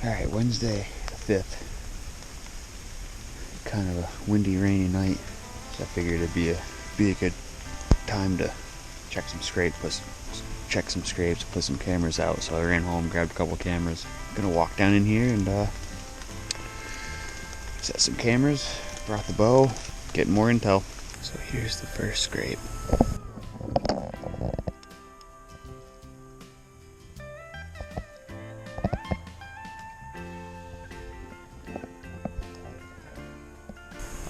Alright, Wednesday the 5th. Kind of a windy, rainy night. So I figured it'd be a good time to check some scrapes, put some cameras out. So I ran home, grabbed a couple cameras. Gonna walk down in here and set some cameras, brought the bow, getting more intel. So here's the first scrape.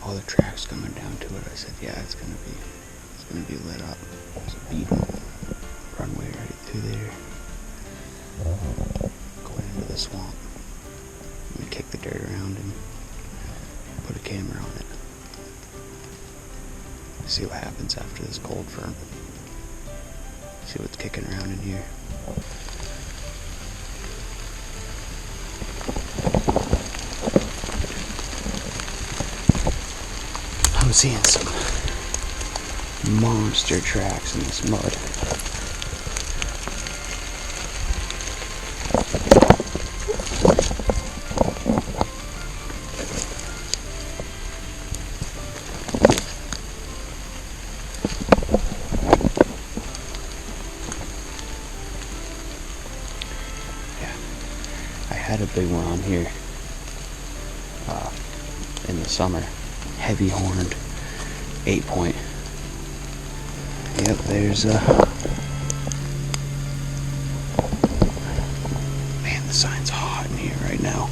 All the tracks coming down to it. I said, yeah, it's gonna be lit up. There's a beat runway right through there, going into the swamp. We kick the dirt around and put a camera on it. See what happens after this cold front. See what's kicking around in here. I'm seeing some monster tracks in this mud. I had a big one on here in the summer. Heavy horned 8-point. Yep, there's man, the sign's hot in here right now.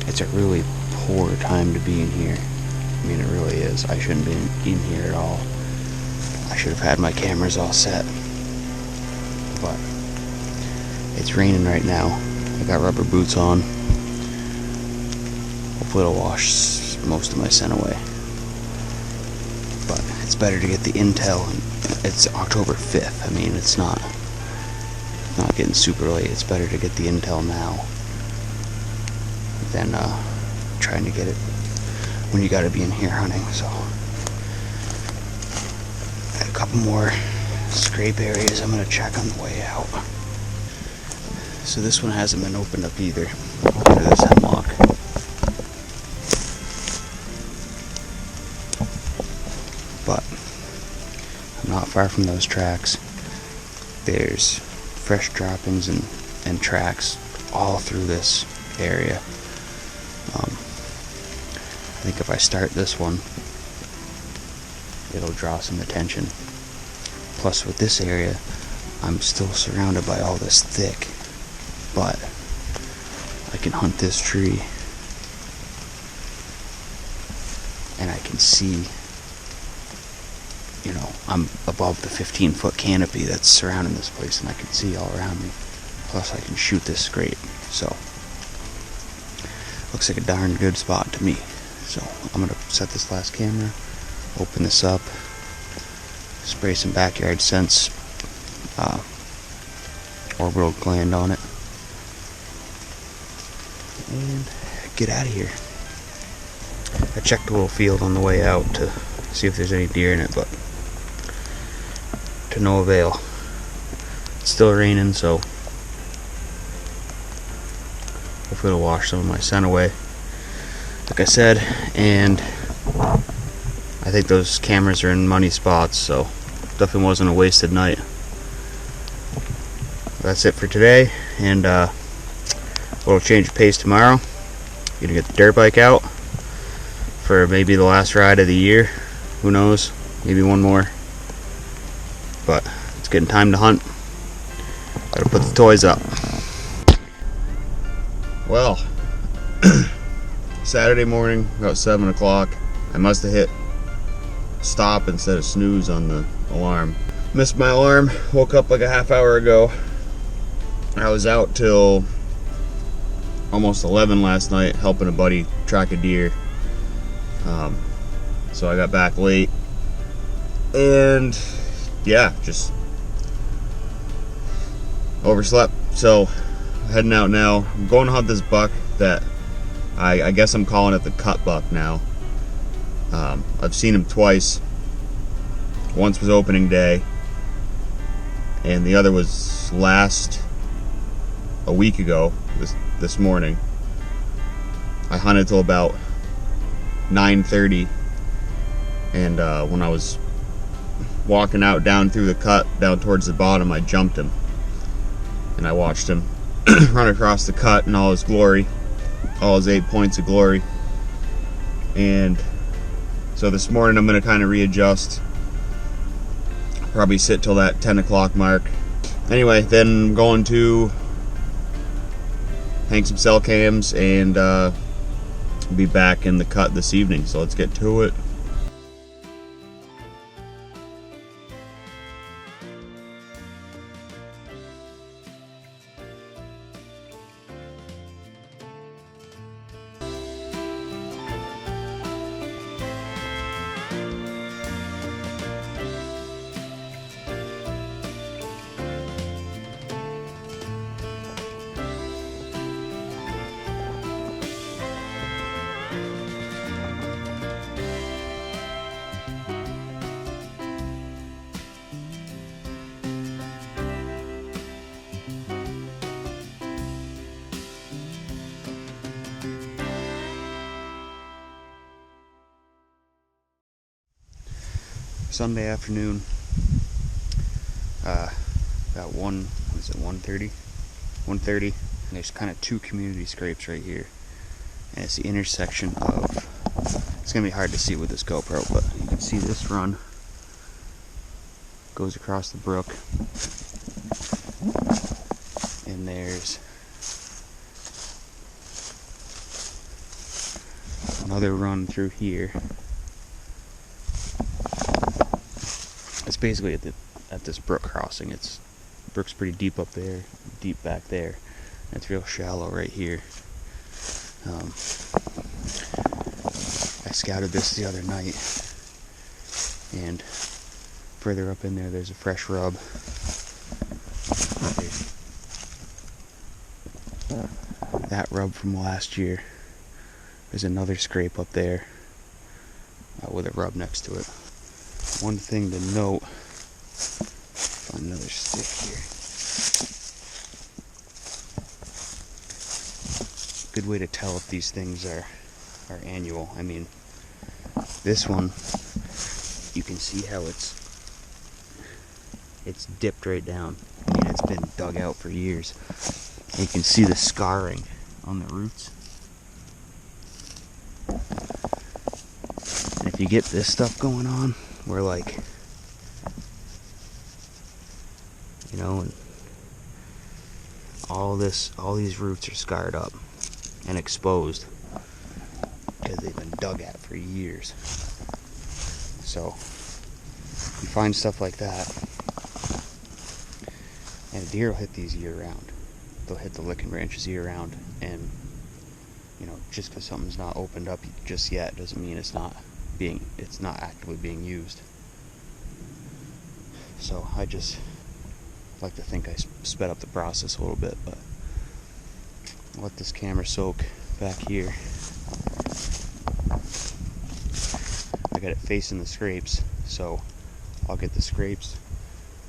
It's a really poor time to be in here. I mean, it really is. I shouldn't be in here at all. I should have had my cameras all set. But it's raining right now. I got rubber boots on. Hopefully it'll wash most of my scent away. But it's better to get the intel. It's October 5th. I mean, it's not getting super late. It's better to get the intel now than trying to get it when you got to be in here hunting. So got a couple more scrape areas I'm going to check on the way out. So this one hasn't been opened up either. Under this hemlock. But I'm not far from those tracks. There's fresh droppings and tracks all through this area. I think if I start this one, it'll draw some attention. Plus with this area, I'm still surrounded by all this thick, but I can hunt this tree and I can see, you know, I'm above the 15-foot canopy that's surrounding this place, and I can see all around me. Plus I can shoot this scrape, so looks like a darn good spot to me. So I'm gonna set this last camera, open this up, spray some backyard scents, orbital gland on it, and get out of here. I checked a little field on the way out to see if there's any deer in it, but to no avail. It's still raining, so hopefully it'll wash some of my scent away, like I said. And I think those cameras are in money spots, so definitely wasn't a wasted night. That's it for today, and we'll change of pace tomorrow. Gonna get the dirt bike out for maybe the last ride of the year. Who knows? Maybe one more. But it's getting time to hunt. Gotta put the toys up. Well, Saturday morning, about 7 o'clock, I must have hit stop instead of snooze on the alarm. Missed my alarm, woke up like a half hour ago. I was out till almost 11 last night helping a buddy track a deer. So I got back late, and yeah, just overslept. So heading out now. I'm going to hunt this buck that I guess I'm calling it the cut buck now. I've seen him twice. Once was opening day, and the other was a week ago. this morning. I hunted till about 9:30, and when I was walking out down through the cut down towards the bottom, I jumped him, and I watched him run across the cut in all his glory, all his 8 points of glory. And so this morning I'm going to kind of readjust, probably sit till that 10 o'clock mark. Anyway, then I'm going to hang some cell cams and be back in the cut this evening, so let's get to it. Sunday afternoon, about 1:30, and there's kind of two community scrapes right here, and it's the intersection of, it's gonna be hard to see with this GoPro, but you can see this run goes across the brook, and there's another run through here. It's basically at this brook crossing. Brook's pretty deep up there, deep back there, and it's real shallow right here. I scouted this the other night, and further up in there there's a fresh rub. That rub from last year. There's another scrape up there with a rub next to it. One thing to note, find another stick here. Good way to tell if these things are annual. I mean, this one, you can see how it's dipped right down. I mean, it's been dug out for years. And you can see the scarring on the roots. And if you get this stuff going on, where, like, you know, and all these roots are scarred up and exposed because they've been dug at for years. So you find stuff like that, and deer will hit these year round. They'll hit the licking branches year round, and you know, just because something's not opened up just yet doesn't mean it's not actively being used. So I just like to think I sped up the process a little bit, but I'll let this camera soak back here. I got it facing the scrapes, so I'll get the scrapes,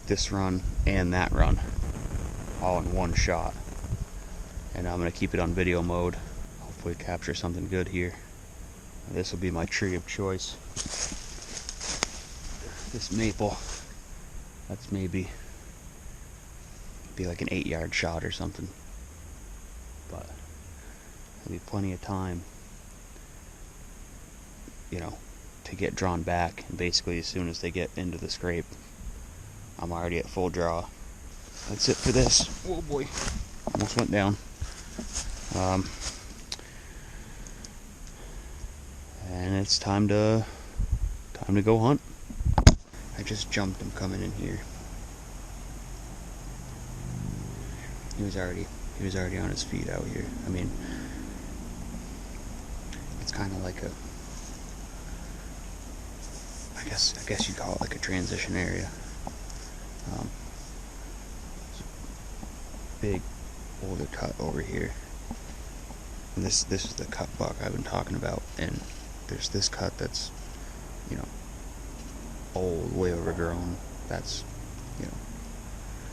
this run, and that run all in one shot. And I'm going to keep it on video mode, hopefully capture something good here. This will be my tree of choice. This maple, that's maybe be like an 8-yard shot or something, but there'll be plenty of time, you know, to get drawn back. And basically as soon as they get into the scrape, I'm already at full draw. That's it for this. Oh boy, almost went down. And it's time to go hunt. I just jumped him coming in here. He was already on his feet out here. I mean, it's kind of like I guess you call it like a transition area. Big older cut over here. And this is the cut buck I've been talking about, and there's this cut that's, you know, old, way overgrown. That's, you know,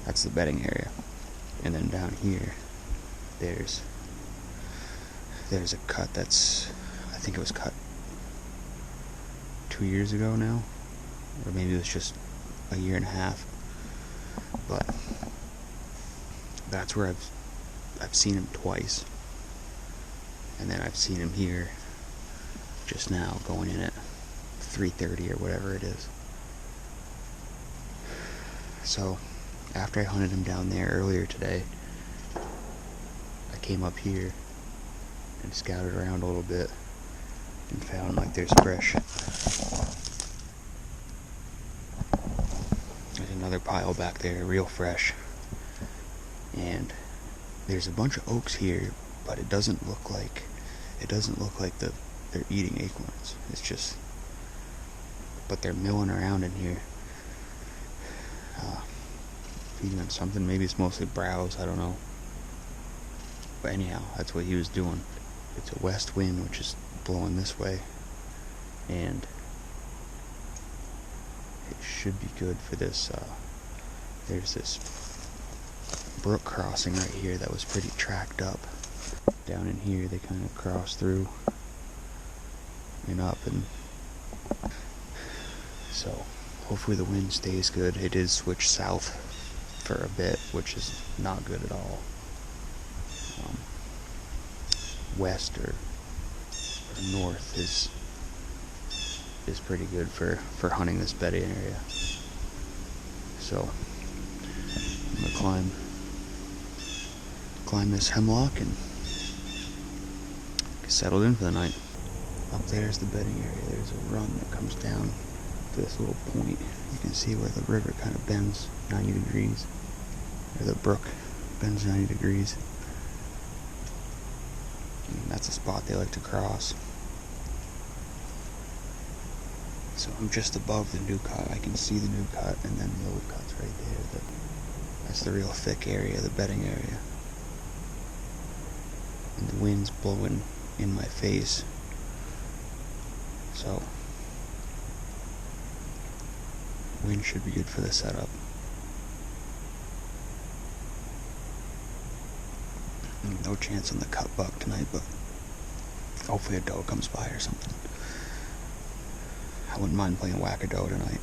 that's the bedding area. And then down here, there's there's a cut that's, I think it was cut 2 years ago now, or maybe it was just a year and a half, but that's where I've seen him twice, and then I've seen him here just now going in at 3:30 or whatever it is. So after I hunted him down there earlier today, I came up here and scouted around a little bit and found like there's another pile back there, real fresh, and there's a bunch of oaks here, but it doesn't look like they're eating acorns. It's just, but they're milling around in here, feeding on something. Maybe it's mostly browse, I don't know, but anyhow, that's what he was doing. It's a west wind which is blowing this way, and it should be good for this. There's this brook crossing right here that was pretty tracked up. Down in here they kind of cross through and up, and so hopefully the wind stays good. It is switched south for a bit, which is not good at all. West or north is pretty good for hunting this bedding area. So I'm gonna climb this hemlock and get settled in for the night. Up there's the bedding area. There's a run that comes down to this little point. You can see where the river kind of bends 90 degrees, or the brook bends 90 degrees. And that's a spot they like to cross. So I'm just above the new cut. I can see the new cut, and then the old cut's right there. That's the real thick area, the bedding area. And the wind's blowing in my face. So wind should be good for the setup. No chance on the cut buck tonight, but hopefully a doe comes by or something. I wouldn't mind playing whack-a-doe tonight.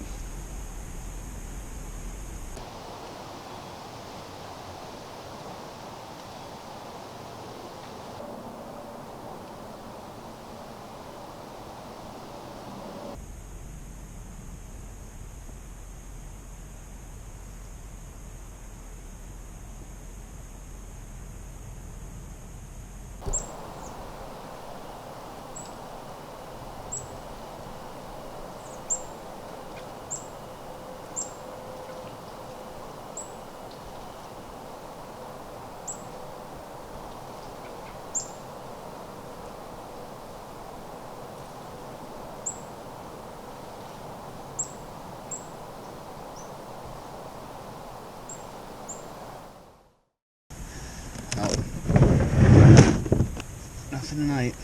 Nothing tonight,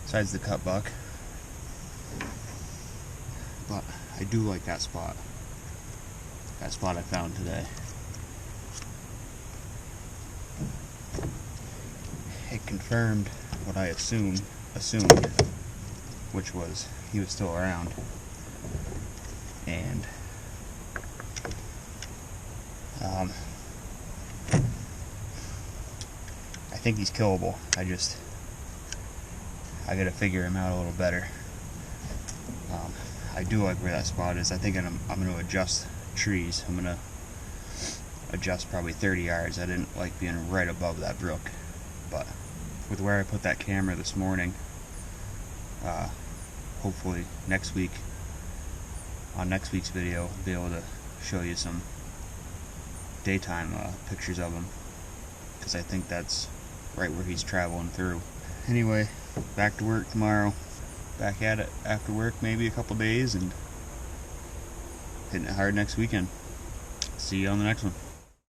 besides the cut buck, but I do like that spot I found today. It confirmed what I assumed, which was he was still around, and I think he's killable. I gotta figure him out a little better. I do like where that spot is. I think I'm gonna adjust trees. I'm gonna adjust probably 30 yards. I didn't like being right above that brook, but with where I put that camera this morning, hopefully next week, on next week's video, I'll be able to show you some daytime pictures of him, because I think that's right where he's traveling through. Anyway, back to work tomorrow. Back at it after work, maybe a couple days, and hitting it hard next weekend. See you on the next one.